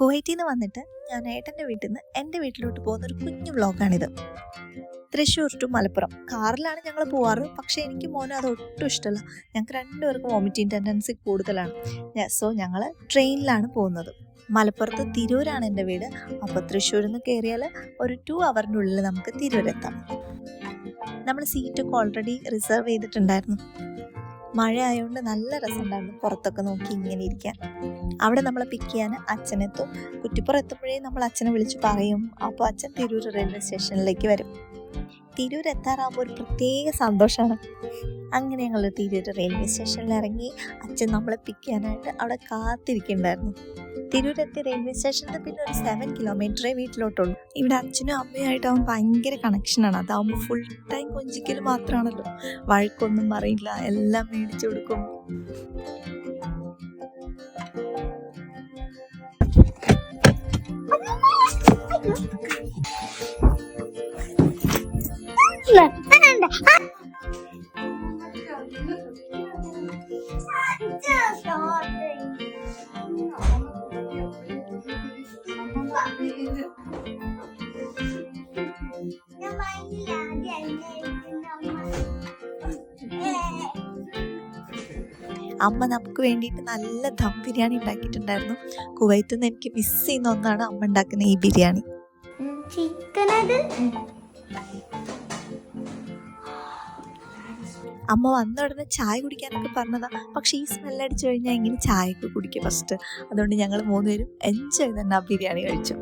കുവൈറ്റിൽ നിന്ന് വന്നിട്ട് ഞാൻ ഏട്ടൻ്റെ വീട്ടിൽ നിന്ന് എൻ്റെ വീട്ടിലോട്ട് പോകുന്ന ഒരു കുഞ്ഞു വ്ളോഗാണിത്. തൃശ്ശൂർ ടു മലപ്പുറം കാറിലാണ് ഞങ്ങൾ പോവാറ്. പക്ഷേ എനിക്ക് മോനും അത് ഒട്ടും ഇഷ്ടമല്ല. ഞങ്ങൾക്ക് രണ്ടുപേർക്കും വോമിറ്റിംഗ് ടെൻഡൻസി കൂടുതലാണ്. സോ ഞങ്ങൾ ട്രെയിനിലാണ് പോകുന്നത്. മലപ്പുറത്ത് തിരൂരാണ് എൻ്റെ വീട്. അപ്പോൾ തൃശ്ശൂരിൽ നിന്ന് കയറിയാൽ ഒരു 2 അവറിനുള്ളിൽ നമുക്ക് തിരൂരെത്താം. നമ്മൾ സീറ്റൊക്കെ ഓൾറെഡി റിസർവ് ചെയ്തിട്ടുണ്ടായിരുന്നു. മഴ ആയതുകൊണ്ട് നല്ല രസമുണ്ടായിരുന്നു പുറത്തൊക്കെ നോക്കി ഇങ്ങനെ ഇരിക്കാൻ. അവിടെ നമ്മളെ പിക്ക് ചെയ്യാൻ അച്ഛനെത്തും. കുറ്റിപ്പുറം എത്തുമ്പോഴേ നമ്മൾ അച്ഛനെ വിളിച്ച് പറയും. അപ്പോൾ അച്ഛൻ തിരൂർ റെയിൽവേ സ്റ്റേഷനിലേക്ക് വരും. തിരൂർ എത്താറാകുമ്പോൾ ഒരു പ്രത്യേക സന്തോഷമാണ്. അങ്ങനെ ഞങ്ങൾ തിരൂർ റെയിൽവേ സ്റ്റേഷനിൽ ഇറങ്ങി അച്ഛൻ നമ്മളെ പിക്ക് ചെയ്യാനായിട്ട് അവിടെ കാത്തിരിക്കുന്നുണ്ടായിരുന്നു. തിരൂരെത്തി റെയിൽവേ സ്റ്റേഷനിൽ പിന്നെ ഒരു 7 കിലോമീറ്ററേ വീട്ടിലോട്ടുള്ളൂ. ഇവിടെ അച്ഛനും അമ്മയുമായിട്ടാവും ഭയങ്കര കണക്ഷനാണ്. അതാവുമ്പോൾ ഫുൾ ടൈം കൊഞ്ചിക്കൽ മാത്രമാണല്ലോ. വഴക്കൊന്നും അറിയില്ല, എല്ലാം മേടിച്ചു കൊടുക്കും. അമ്മ നമുക്ക് വേണ്ടിയിട്ട് നല്ല ദം ബിരിയാണി ഉണ്ടാക്കിയിട്ടുണ്ടായിരുന്നു. കുവൈറ്റിൽ നിന്ന് എനിക്ക് മിസ് ചെയ്യുന്ന ഒന്നാണ് അമ്മ ഉണ്ടാക്കുന്ന ഈ ബിരിയാണി. അമ്മ വന്ന ഉടനെ ചായ കുടിക്കാനൊക്കെ പറഞ്ഞതാ. പക്ഷെ ഈ സ്മെല്ലടിച്ചു കഴിഞ്ഞാൽ എങ്ങനെ ചായയൊക്കെ കുടിക്കുക ഫസ്റ്റ്. അതുകൊണ്ട് ഞങ്ങൾ 3 പേരും എൻജോയ് തന്നെ ആ ബിരിയാണി കഴിച്ചു.